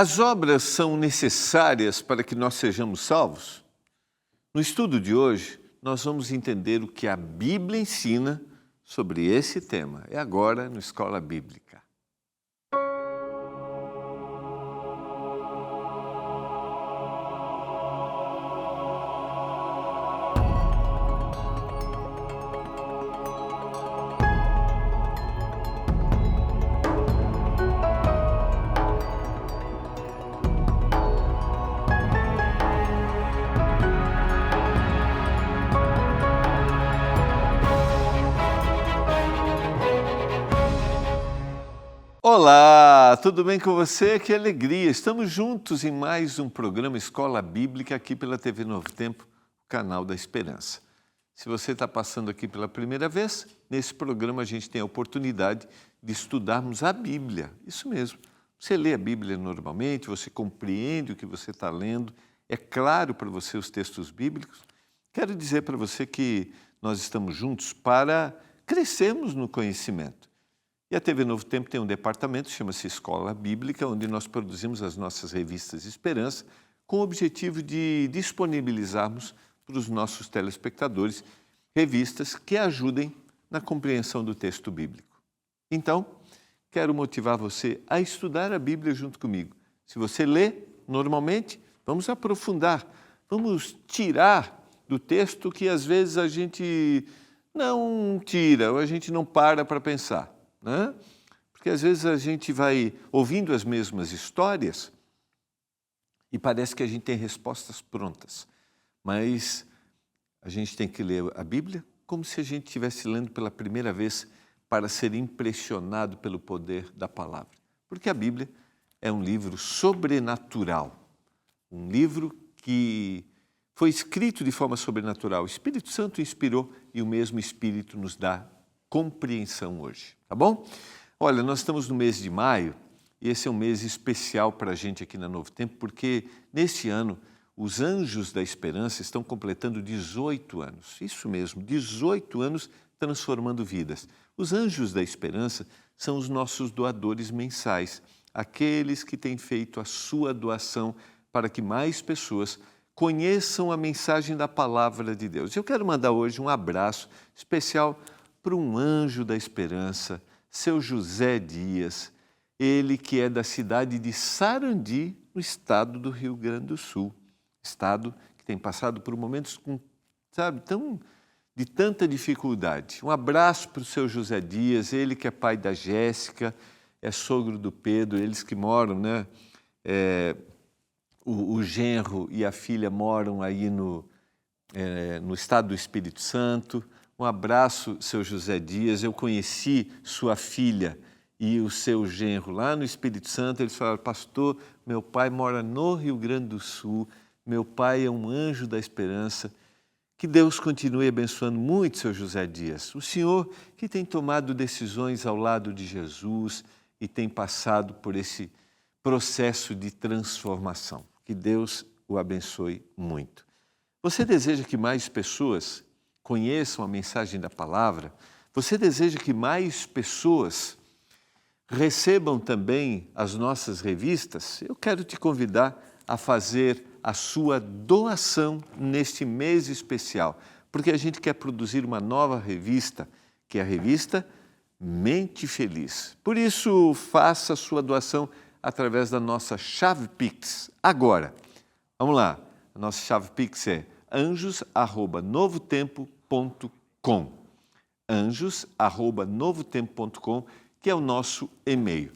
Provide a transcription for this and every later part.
As obras são necessárias para que nós sejamos salvos? No estudo de hoje, nós vamos entender o que a Bíblia ensina sobre esse tema. É agora no Escola Bíblica. Olá, tudo bem com você? Que alegria! Estamos juntos em mais um programa Escola Bíblica aqui pela TV Novo Tempo, o canal da Esperança. Se você está passando aqui pela primeira vez, nesse programa a gente tem a oportunidade de estudarmos a Bíblia. Isso mesmo. Você lê a Bíblia normalmente, você compreende o que você está lendo, é claro para você os textos bíblicos. Quero dizer para você que nós estamos juntos para crescermos no conhecimento. E a TV Novo Tempo tem um departamento, chama-se Escola Bíblica, onde nós produzimos as nossas revistas Esperança, com o objetivo de disponibilizarmos para os nossos telespectadores revistas que ajudem na compreensão do texto bíblico. Então, quero motivar você a estudar a Bíblia junto comigo. Se você lê normalmente, vamos aprofundar, vamos tirar do texto que às vezes a gente não tira, ou a gente não para pensar. Né? Porque às vezes a gente vai ouvindo as mesmas histórias e parece que a gente tem respostas prontas, mas a gente tem que ler a Bíblia como se a gente estivesse lendo pela primeira vez para ser impressionado pelo poder da palavra. Porque a Bíblia é um livro sobrenatural, um livro que foi escrito de forma sobrenatural. O Espírito Santo inspirou e o mesmo Espírito nos dá compreensão hoje, tá bom? Olha, nós estamos no mês de maio e esse é um mês especial para a gente aqui na Novo Tempo, porque neste ano os Anjos da Esperança estão completando 18 anos. Isso mesmo, 18 anos transformando vidas. Os Anjos da Esperança são os nossos doadores mensais, aqueles que têm feito a sua doação para que mais pessoas conheçam a mensagem da Palavra de Deus. Eu quero mandar hoje um abraço especial para um anjo da esperança, seu José Dias, ele que é da cidade de Sarandi, no estado do Rio Grande do Sul. Estado que tem passado por momentos de tanta dificuldade. Um abraço para o seu José Dias, ele que é pai da Jéssica, é sogro do Pedro, eles que moram, né? O genro e a filha moram aí no estado do Espírito Santo. Um abraço, seu José Dias. Eu conheci sua filha e o seu genro lá no Espírito Santo. Eles falaram: pastor, meu pai mora no Rio Grande do Sul, meu pai é um anjo da esperança. Que Deus continue abençoando muito seu José Dias. O senhor que tem tomado decisões ao lado de Jesus e tem passado por esse processo de transformação. Que Deus o abençoe muito. Você deseja que mais pessoas conheçam a mensagem da palavra? Você deseja que mais pessoas recebam também as nossas revistas? Eu quero te convidar a fazer a sua doação neste mês especial, porque a gente quer produzir uma nova revista, que é a revista Mente Feliz. Por isso, faça a sua doação através da nossa chave Pix. Agora, vamos lá, a nossa chave Pix é anjos@novotempo.com. anjos@novotempo.com, que é o nosso e-mail.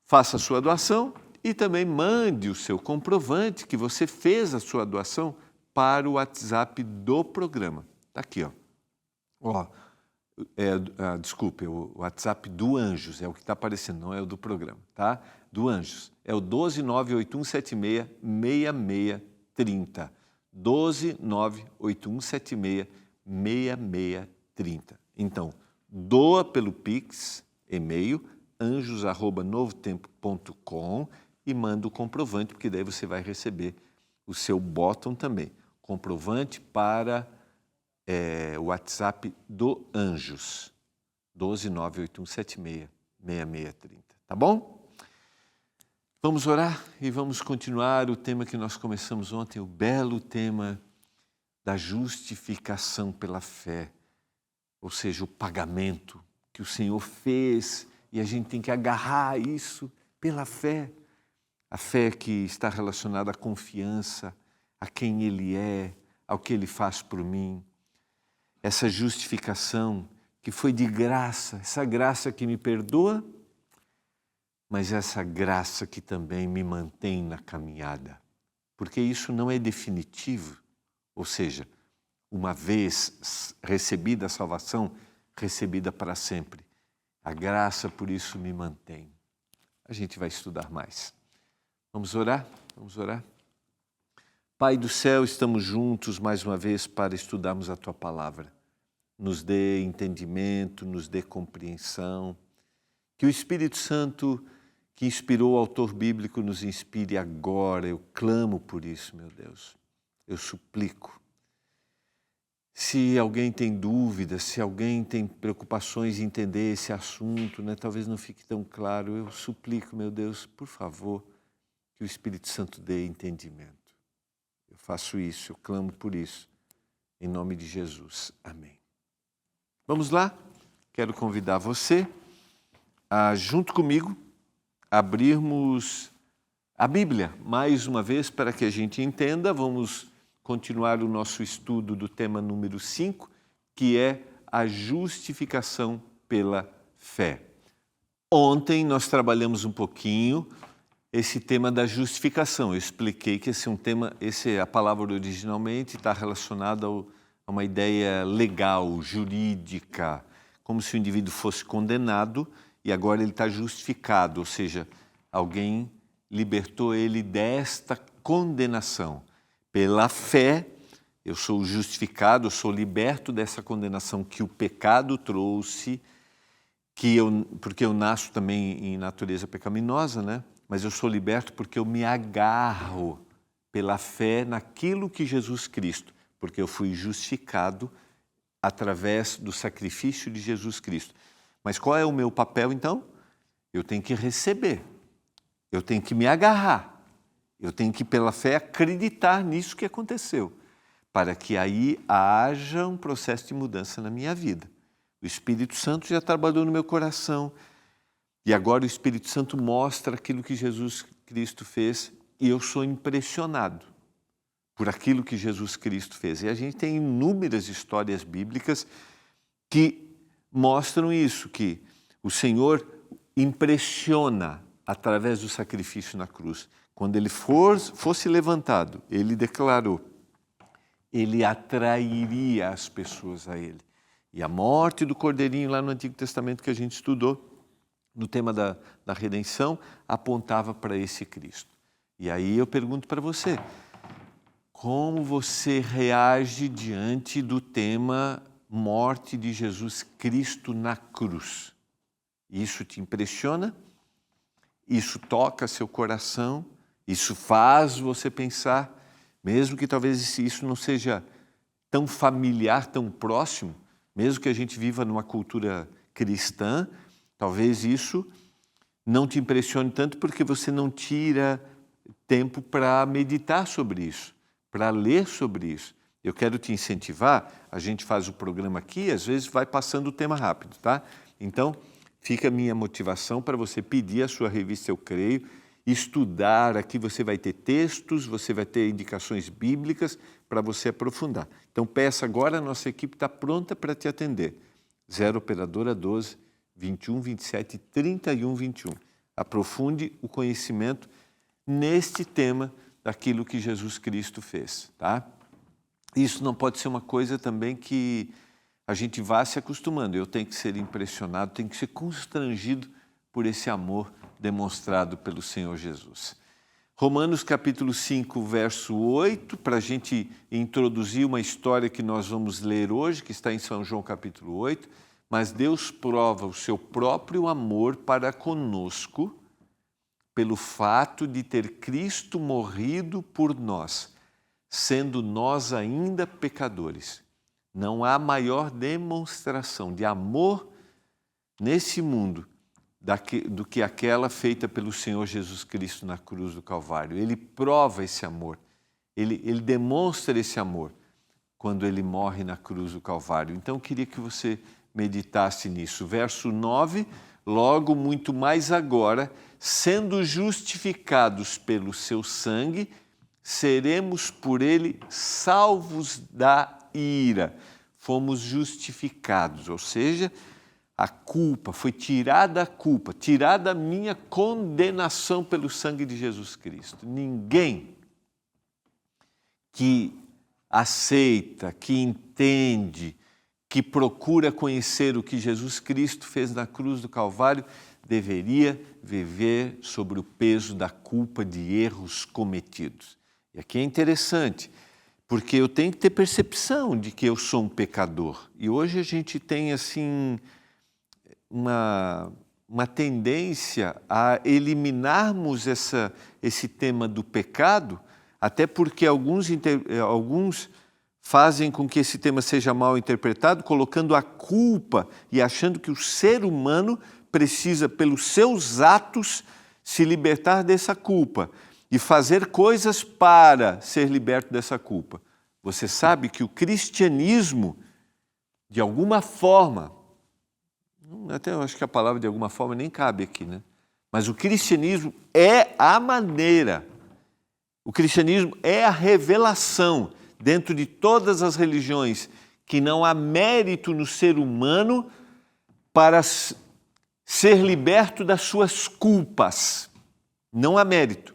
Faça a sua doação e também mande o seu comprovante que você fez a sua doação para o WhatsApp do programa. Está aqui, ó. Desculpe, o WhatsApp do Anjos, é o que está aparecendo, não é o do programa, tá? Do Anjos. É o 12981766630. 12981766630. Então, doa pelo Pix, e-mail, anjos@novotempo.com e manda o comprovante, porque daí você vai receber o seu botão também. Comprovante para o WhatsApp do Anjos, 12981766630. Tá bom? Vamos orar e vamos continuar o tema que nós começamos ontem, o belo tema da justificação pela fé, ou seja, o pagamento que o Senhor fez e a gente tem que agarrar isso pela fé. A fé que está relacionada à confiança, a quem Ele é, ao que Ele faz por mim. Essa justificação que foi de graça, essa graça que me perdoa, mas essa graça que também me mantém na caminhada. Porque isso não é definitivo, ou seja, uma vez recebida a salvação, recebida para sempre. A graça, por isso, me mantém. A gente vai estudar mais. Vamos orar? Vamos orar? Pai do céu, estamos juntos mais uma vez para estudarmos a Tua palavra. Nos dê entendimento, nos dê compreensão. Que o Espírito Santo, que inspirou o autor bíblico, nos inspire agora. Eu clamo por isso, meu Deus. Eu suplico. Se alguém tem dúvidas, se alguém tem preocupações em entender esse assunto, talvez não fique tão claro, eu suplico, meu Deus, por favor, que o Espírito Santo dê entendimento. Eu faço isso, eu clamo por isso, em nome de Jesus. Amém. Vamos lá? Quero convidar você a, junto comigo, abrirmos a Bíblia mais uma vez para que a gente entenda. Vamos continuar o nosso estudo do tema número 5, que é a justificação pela fé. Ontem nós trabalhamos um pouquinho esse tema da justificação. Eu expliquei que esse é um tema, a palavra originalmente está relacionada a uma ideia legal, jurídica, como se o indivíduo fosse condenado e agora ele está justificado, ou seja, alguém libertou ele desta condenação. Pela fé, eu sou justificado, eu sou liberto dessa condenação que o pecado trouxe, porque eu nasço também em natureza pecaminosa, mas eu sou liberto porque eu me agarro pela fé naquilo que Jesus Cristo, porque eu fui justificado através do sacrifício de Jesus Cristo. Mas qual é o meu papel, então? Eu tenho que receber, eu tenho que me agarrar, eu tenho que, pela fé, acreditar nisso que aconteceu, para que aí haja um processo de mudança na minha vida. O Espírito Santo já trabalhou no meu coração e agora o Espírito Santo mostra aquilo que Jesus Cristo fez e eu sou impressionado por aquilo que Jesus Cristo fez. E a gente tem inúmeras histórias bíblicas que mostram isso, que o Senhor impressiona através do sacrifício na cruz. Quando ele fosse levantado, ele declarou, ele atrairia as pessoas a ele. E a morte do Cordeirinho lá no Antigo Testamento que a gente estudou, no tema da redenção, apontava para esse Cristo. E aí eu pergunto para você, como você reage diante do tema morte de Jesus Cristo na cruz? Isso te impressiona? Isso toca seu coração? Isso faz você pensar, mesmo que talvez isso não seja tão familiar, tão próximo, mesmo que a gente viva numa cultura cristã, talvez isso não te impressione tanto porque você não tira tempo para meditar sobre isso, para ler sobre isso. Eu quero te incentivar, a gente faz o programa aqui, às vezes vai passando o tema rápido, tá? Então, fica a minha motivação para você pedir a sua revista Eu Creio, estudar, aqui você vai ter textos, você vai ter indicações bíblicas para você aprofundar. Então peça agora, a nossa equipe está pronta para te atender. 0 operadora 12 21 27 31 21. Aprofunde o conhecimento neste tema daquilo que Jesus Cristo fez, tá? Isso não pode ser uma coisa também que a gente vá se acostumando. Eu tenho que ser impressionado, tenho que ser constrangido por esse amor demonstrado pelo Senhor Jesus. Romanos capítulo 5, verso 8, para a gente introduzir uma história que nós vamos ler hoje, que está em São João capítulo 8, mas Deus prova o seu próprio amor para conosco pelo fato de ter Cristo morrido por nós, sendo nós ainda pecadores. Não há maior demonstração de amor nesse mundo do que aquela feita pelo Senhor Jesus Cristo na cruz do Calvário. Ele prova esse amor, ele demonstra esse amor quando ele morre na cruz do Calvário. Então, eu queria que você meditasse nisso. Verso 9, logo, muito mais agora, sendo justificados pelo seu sangue, seremos por ele salvos da ira. Fomos justificados, ou seja, a culpa, foi tirada a culpa, tirada a minha condenação pelo sangue de Jesus Cristo. Ninguém que aceita, que entende, que procura conhecer o que Jesus Cristo fez na cruz do Calvário, deveria viver sobre o peso da culpa de erros cometidos. E aqui é interessante, porque eu tenho que ter percepção de que eu sou um pecador. E hoje a gente tem, assim, uma tendência a eliminarmos esse tema do pecado, até porque alguns fazem com que esse tema seja mal interpretado, colocando a culpa e achando que o ser humano precisa, pelos seus atos, se libertar dessa culpa e fazer coisas para ser liberto dessa culpa. Você sabe que o cristianismo, de alguma forma, até eu acho que a palavra de alguma forma nem cabe aqui, né? Mas o cristianismo é a maneira, o cristianismo é a revelação dentro de todas as religiões que não há mérito no ser humano para ser liberto das suas culpas. Não há mérito.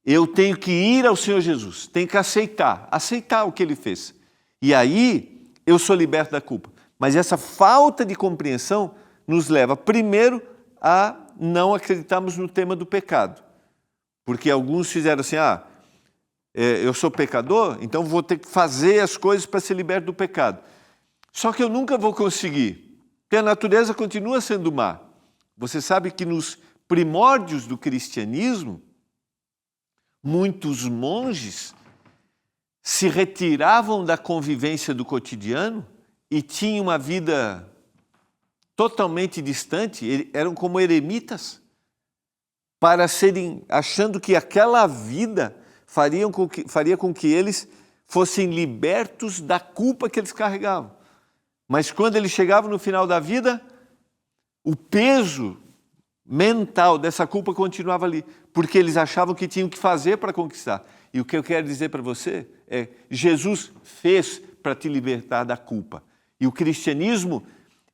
Eu tenho que ir ao Senhor Jesus, tenho que aceitar o que Ele fez. E aí eu sou liberto da culpa. Mas essa falta de compreensão nos leva, primeiro, a não acreditarmos no tema do pecado. Porque alguns fizeram assim, eu sou pecador, então vou ter que fazer as coisas para ser liberto do pecado. Só que eu nunca vou conseguir, porque a natureza continua sendo má. Você sabe que nos primórdios do cristianismo, muitos monges se retiravam da convivência do cotidiano e tinham uma vida totalmente distante, eram como eremitas, achando que aquela vida faria com que eles fossem libertos da culpa que eles carregavam. Mas quando eles chegavam no final da vida, o peso mental dessa culpa continuava ali, porque eles achavam que tinham que fazer para conquistar. E o que eu quero dizer para você é, Jesus fez para te libertar da culpa. E o cristianismo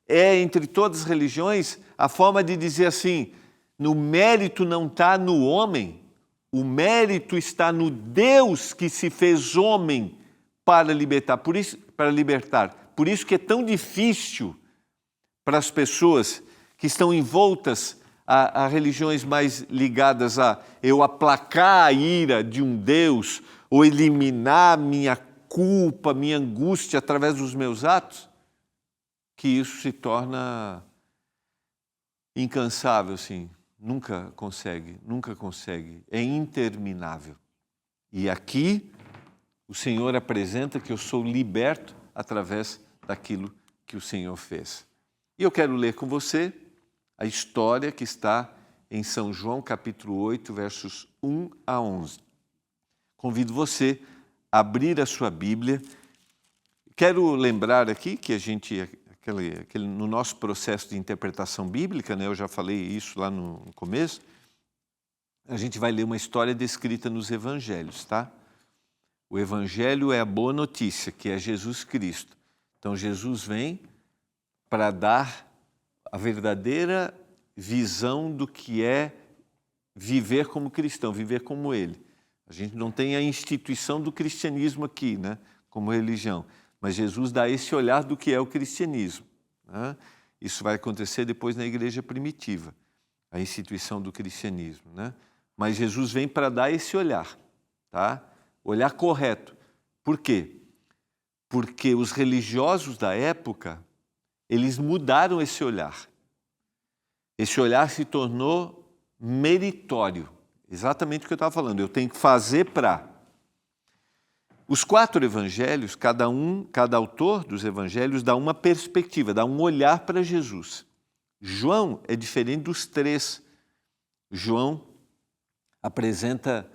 é, entre todas as religiões, a forma de dizer assim, no mérito não está no homem, o mérito está no Deus que se fez homem para libertar. Por isso que é tão difícil para as pessoas que estão envoltas a religiões mais ligadas a eu aplacar a ira de um Deus ou eliminar minha culpa, minha angústia através dos meus atos, que isso se torna incansável, assim. Nunca consegue, é interminável. E aqui o Senhor apresenta que eu sou liberto através daquilo que o Senhor fez. E eu quero ler com você a história que está em São João, capítulo 8, versos 1 a 11. Convido você a abrir a sua Bíblia. Quero lembrar aqui que a gente, no nosso processo de interpretação bíblica, né, eu já falei isso lá no começo, a gente vai ler uma história descrita nos Evangelhos, tá? O Evangelho é a boa notícia, que é Jesus Cristo. Então, Jesus vem para dar a verdadeira visão do que é viver como cristão, viver como Ele. A gente não tem a instituição do cristianismo aqui, né, como religião, mas Jesus dá esse olhar do que é o cristianismo, né? Isso vai acontecer depois na igreja primitiva, a instituição do cristianismo, né? Mas Jesus vem para dar esse olhar, tá? Olhar correto. Por quê? Porque os religiosos da época, eles mudaram esse olhar. Esse olhar se tornou meritório. Exatamente o que eu estava falando. Eu tenho que fazer para. Os 4 evangelhos, cada autor dos evangelhos dá uma perspectiva, dá um olhar para Jesus. João é diferente dos três. João apresenta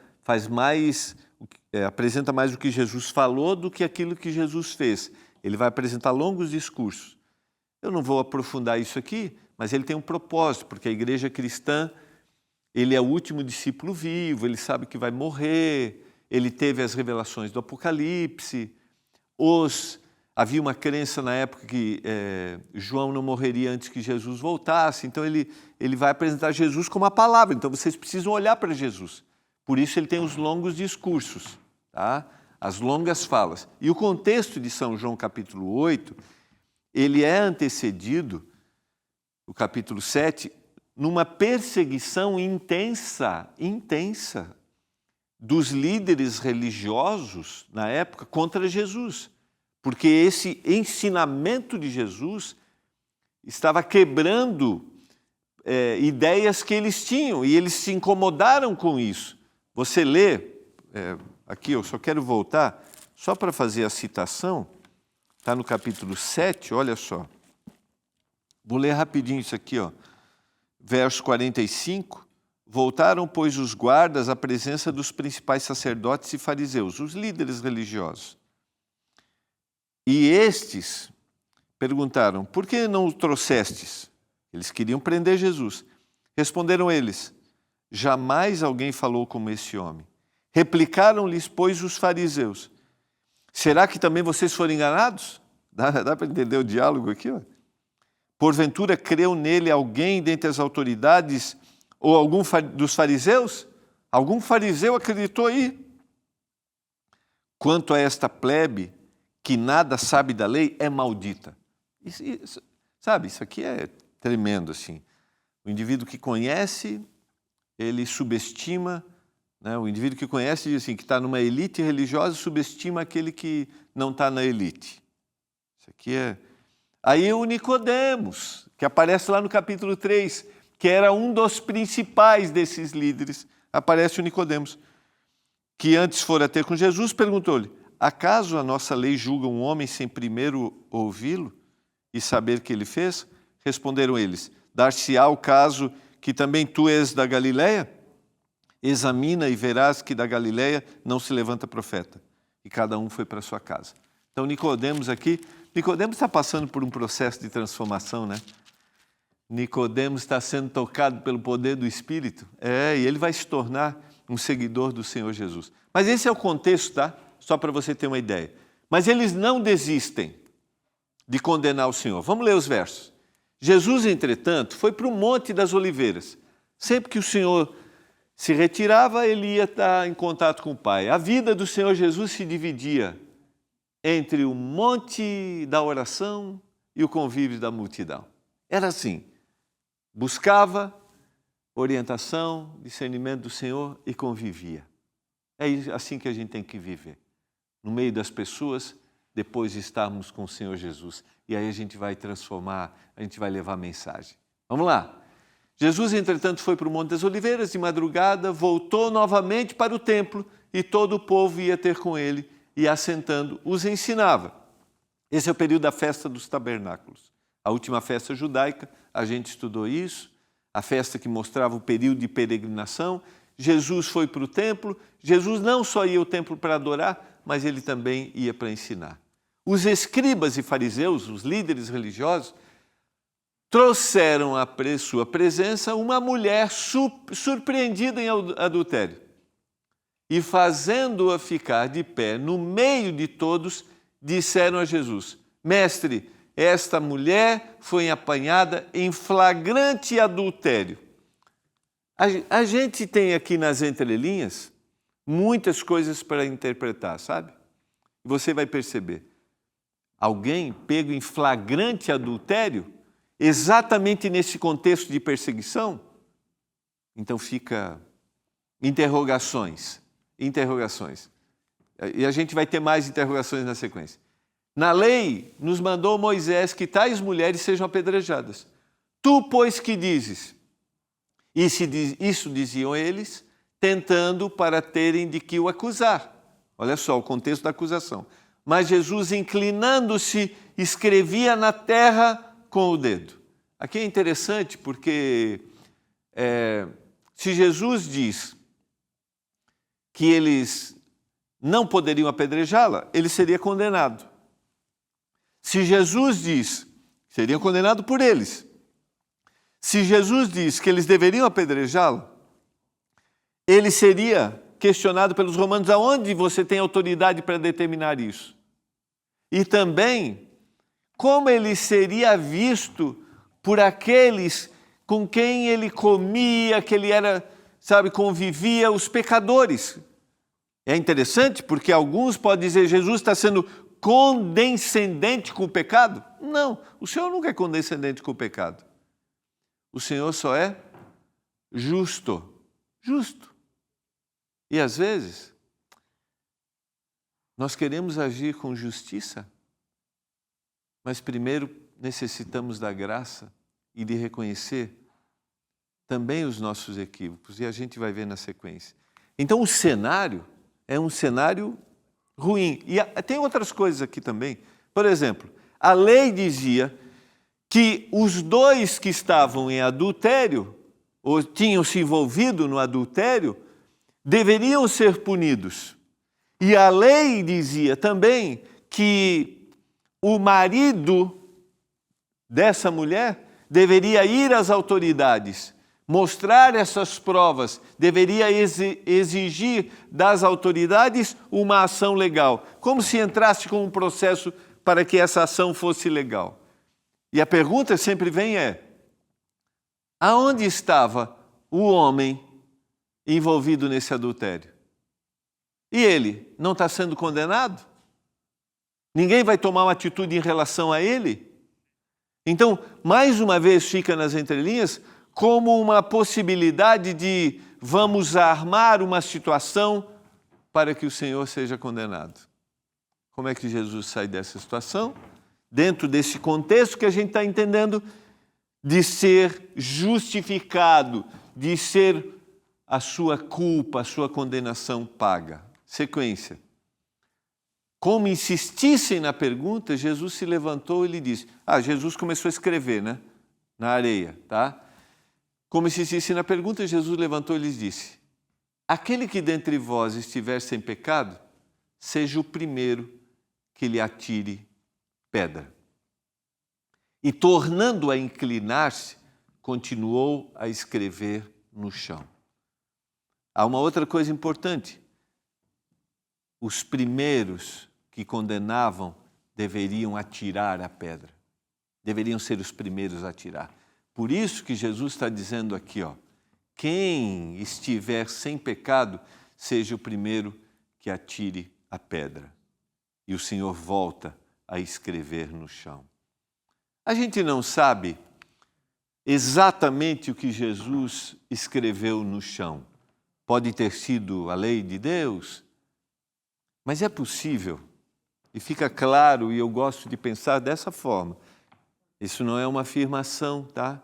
mais o que Jesus falou do que aquilo que Jesus fez. Ele vai apresentar longos discursos. Eu não vou aprofundar isso aqui, mas ele tem um propósito, porque a igreja cristã, ele é o último discípulo vivo, ele sabe que vai morrer, ele teve as revelações do Apocalipse. Havia uma crença na época que João não morreria antes que Jesus voltasse, então ele vai apresentar Jesus como a palavra, então vocês precisam olhar para Jesus. Por isso ele tem os longos discursos, tá? As longas falas. E o contexto de São João capítulo 8, ele é antecedido, o capítulo 7, numa perseguição intensa dos líderes religiosos na época contra Jesus. Porque esse ensinamento de Jesus estava quebrando ideias que eles tinham, e eles se incomodaram com isso. Você lê, aqui eu só quero voltar, só para fazer a citação, está no capítulo 7, olha só. Vou ler rapidinho isso aqui, ó. Verso 45. Voltaram, pois, os guardas à presença dos principais sacerdotes e fariseus, os líderes religiosos. E estes perguntaram, por que não o trouxestes? Eles queriam prender Jesus. Responderam eles, jamais alguém falou como esse homem. Replicaram-lhes, pois, os fariseus, será que também vocês foram enganados? Dá para entender o diálogo aqui? Ó? Porventura creu nele alguém dentre as autoridades ou algum dos fariseus? Algum fariseu acreditou aí? Quanto a esta plebe, que nada sabe da lei, é maldita. Sabe, isso aqui é tremendo, assim. O indivíduo que conhece, ele subestima, né? O indivíduo que conhece, diz assim, que está numa elite religiosa, subestima aquele que não está na elite. Isso aqui é... Aí o Nicodemos, que aparece lá no capítulo 3, que era um dos principais desses líderes, aparece o Nicodemos, que antes fora ter com Jesus, perguntou-lhe, acaso a nossa lei julga um homem sem primeiro ouvi-lo e saber que ele fez? Responderam eles, dar-se-á o caso que também tu és da Galileia? Examina e verás que da Galileia não se levanta profeta. E cada um foi para a sua casa. Então Nicodemos está passando por um processo de transformação, né? Nicodemos está sendo tocado pelo poder do Espírito, e ele vai se tornar um seguidor do Senhor Jesus. Mas esse é o contexto, tá? Só para você ter uma ideia. Mas eles não desistem de condenar o Senhor. Vamos ler os versos. Jesus, entretanto, foi para o Monte das Oliveiras. Sempre que o Senhor se retirava, ele ia estar em contato com o Pai. A vida do Senhor Jesus se dividia entre o monte da oração e o convívio da multidão. Era assim. Buscava orientação, discernimento do Senhor e convivia. É assim que a gente tem que viver. No meio das pessoas, depois de estarmos com o Senhor Jesus. E aí a gente vai transformar, a gente vai levar a mensagem. Vamos lá. Jesus, entretanto, foi para o Monte das Oliveiras, de madrugada, voltou novamente para o templo e todo o povo ia ter com ele e, assentando, os ensinava. Esse é o período da festa dos tabernáculos. A última festa judaica, a gente estudou isso, a festa que mostrava o período de peregrinação. Jesus foi para o templo, Jesus não só ia ao templo para adorar, mas ele também ia para ensinar. Os escribas e fariseus, os líderes religiosos, trouxeram à sua presença uma mulher surpreendida em adultério. E fazendo-a ficar de pé no meio de todos, disseram a Jesus, Mestre, esta mulher foi apanhada em flagrante adultério. A gente tem aqui nas entrelinhas muitas coisas para interpretar, sabe? Você vai perceber. Alguém pego em flagrante adultério, exatamente nesse contexto de perseguição? Então fica interrogações. E a gente vai ter mais interrogações na sequência. Na lei, nos mandou Moisés que tais mulheres sejam apedrejadas. Tu, pois, que dizes? Isso diziam eles, tentando para terem de que o acusar. Olha só o contexto da acusação. Mas Jesus, inclinando-se, escrevia na terra com o dedo. aqui é interessante porque se Jesus diz que eles não poderiam apedrejá-la, ele seria condenado. Se Jesus diz, seriam condenados por eles. Se Jesus diz que eles deveriam apedrejá-la, ele seria questionado pelos romanos: aonde você tem autoridade para determinar isso? E também, como ele seria visto por aqueles com quem ele comia, que ele convivia, os pecadores. É interessante porque alguns podem dizer: Jesus está sendo condescendente com o pecado? Não, o Senhor nunca é condescendente com o pecado. O Senhor só é justo. Justo. E às vezes, nós queremos agir com justiça, mas primeiro necessitamos da graça e de reconhecer também os nossos equívocos, e a gente vai ver na sequência. Então o cenário é um cenário ruim. E tem outras coisas aqui também. Por exemplo, a lei dizia que os dois que estavam em adultério, ou tinham se envolvido no adultério, deveriam ser punidos. E a lei dizia também que o marido dessa mulher deveria ir às autoridades, mostrar essas provas, deveria exigir das autoridades uma ação legal, como se entrasse com um processo para que essa ação fosse legal. E a pergunta sempre vem aonde estava o homem envolvido nesse adultério? E ele não está sendo condenado? Ninguém vai tomar uma atitude em relação a ele? Então, mais uma vez fica nas entrelinhas como uma possibilidade de vamos armar uma situação para que o Senhor seja condenado. Como é que Jesus sai dessa situação? Dentro desse contexto que a gente está entendendo de ser justificado, de ser a sua culpa, a sua condenação paga. Sequência. Como insistissem na pergunta, Jesus se levantou e lhe disse... Jesus começou a escrever, na areia, tá? Como insistissem na pergunta, Jesus levantou e lhes disse: aquele que dentre vós estiver sem pecado, seja o primeiro que lhe atire pedra. E tornando a inclinar-se, continuou a escrever no chão. Há uma outra coisa importante. Os primeiros que condenavam deveriam atirar a pedra. Deveriam ser os primeiros a atirar. Por isso que Jesus está dizendo aqui, quem estiver sem pecado, seja o primeiro que atire a pedra. E o Senhor volta a escrever no chão. A gente não sabe exatamente o que Jesus escreveu no chão. Pode ter sido a lei de Deus, mas é possível, e fica claro, e eu gosto de pensar dessa forma. Isso não é uma afirmação, tá?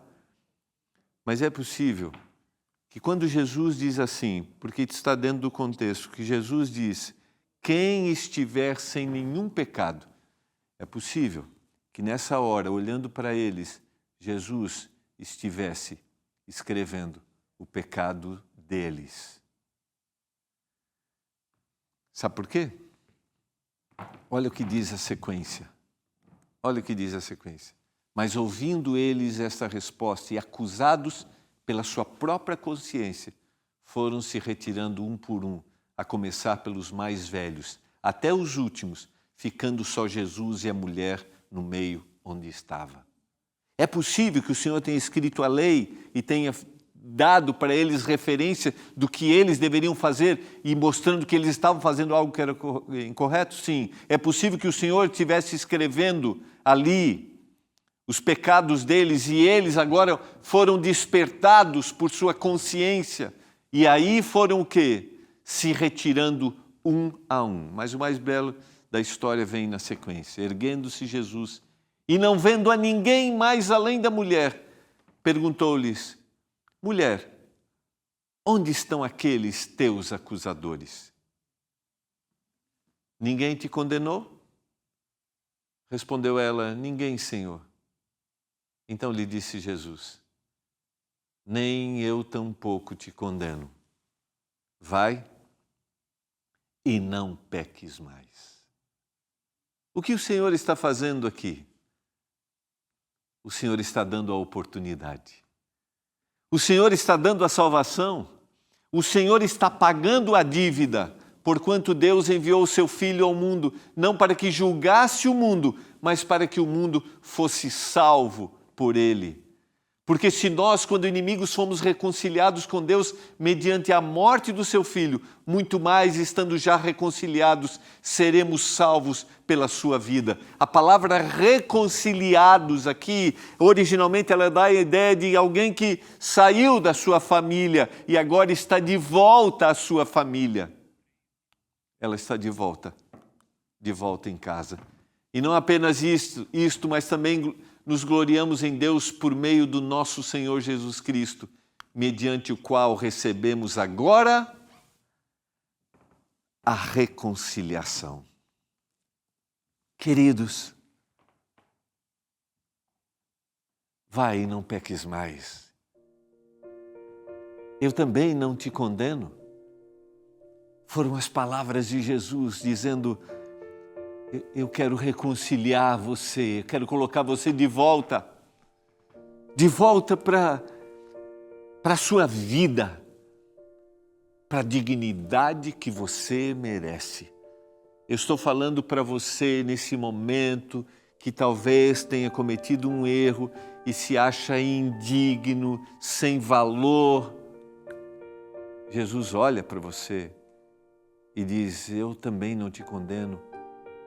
Mas é possível que quando Jesus diz assim, porque está dentro do contexto, que Jesus diz, quem estiver sem nenhum pecado, é possível que nessa hora, olhando para eles, Jesus estivesse escrevendo o pecado deles. Sabe por quê? Olha o que diz a sequência. Olha o que diz a sequência. Mas ouvindo eles esta resposta e acusados pela sua própria consciência, foram se retirando um por um, a começar pelos mais velhos, até os últimos, ficando só Jesus e a mulher no meio onde estava. É possível que o Senhor tenha escrito a lei e tenha dado para eles referência do que eles deveriam fazer e mostrando que eles estavam fazendo algo que era incorreto? Sim. É possível que o Senhor estivesse escrevendo ali os pecados deles e eles agora foram despertados por sua consciência e aí foram o quê? Se retirando um a um. Mas o mais belo da história vem na sequência. Erguendo-se Jesus e não vendo a ninguém mais além da mulher, perguntou-lhes: mulher, onde estão aqueles teus acusadores? Ninguém te condenou? Respondeu ela: ninguém, Senhor. Então lhe disse Jesus: nem eu tampouco te condeno. Vai e não peques mais. O que o Senhor está fazendo aqui? O Senhor está dando a oportunidade. O Senhor está dando a salvação. O Senhor está pagando a dívida, porquanto Deus enviou o seu Filho ao mundo, não para que julgasse o mundo, mas para que o mundo fosse salvo por ele. Porque se nós, quando inimigos, fomos reconciliados com Deus mediante a morte do seu Filho, muito mais, estando já reconciliados, seremos salvos pela sua vida. A palavra reconciliados aqui, originalmente ela dá a ideia de alguém que saiu da sua família e agora está de volta à sua família. Ela está de volta em casa. E não apenas isto, mas também nos gloriamos em Deus por meio do nosso Senhor Jesus Cristo, mediante o qual recebemos agora a reconciliação. Queridos, vai e não peques mais. Eu também não te condeno. Foram as palavras de Jesus dizendo: eu quero reconciliar você, eu quero colocar você de volta para a sua vida, para a dignidade que você merece. Eu estou falando para você nesse momento que talvez tenha cometido um erro e se acha indigno, sem valor. Jesus olha para você e diz: eu também não te condeno.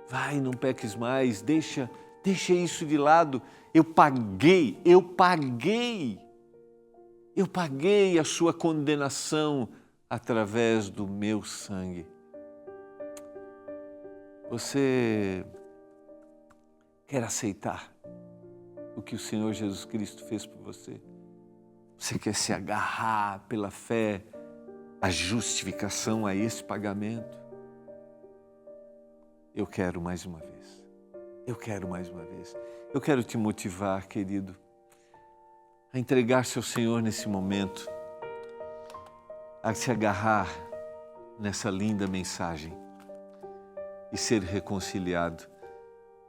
Vai, não peques mais, deixa isso de lado. Eu paguei a sua condenação através do meu sangue. Você quer aceitar o que o Senhor Jesus Cristo fez por você? Você quer se agarrar pela fé à justificação, a esse pagamento? Eu quero mais uma vez. Eu quero te motivar, querido, a entregar-se ao Senhor nesse momento, a se agarrar nessa linda mensagem e ser reconciliado.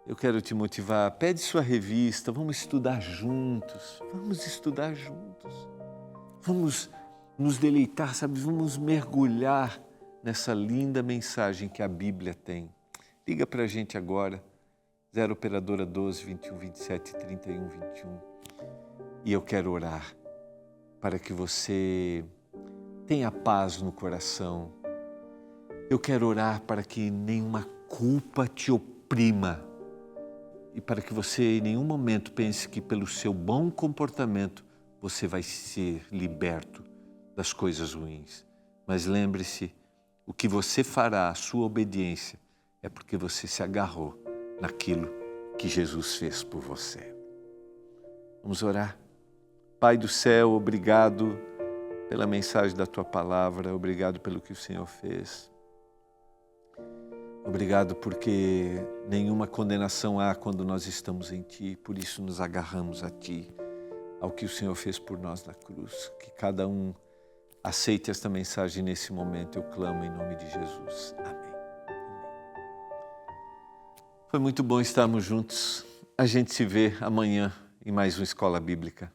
Eu quero te motivar, pede sua revista, vamos estudar juntos. Vamos nos deleitar, sabe? Vamos mergulhar nessa linda mensagem que a Bíblia tem. Liga para a gente agora, 0 operadora 12 21 27 31 21. E eu quero orar para que você tenha paz no coração. Eu quero orar para que nenhuma culpa te oprima e para que você em nenhum momento pense que pelo seu bom comportamento você vai ser liberto das coisas ruins. Mas lembre-se, o que você fará, a sua obediência, é porque você se agarrou naquilo que Jesus fez por você. Vamos orar? Pai do céu, obrigado pela mensagem da Tua palavra, obrigado pelo que o Senhor fez. Obrigado porque nenhuma condenação há quando nós estamos em Ti, por isso nos agarramos a Ti, ao que o Senhor fez por nós na cruz. Que cada um aceite esta mensagem nesse momento, eu clamo em nome de Jesus. Amém. Foi muito bom estarmos juntos. A gente se vê amanhã em mais uma Escola Bíblica.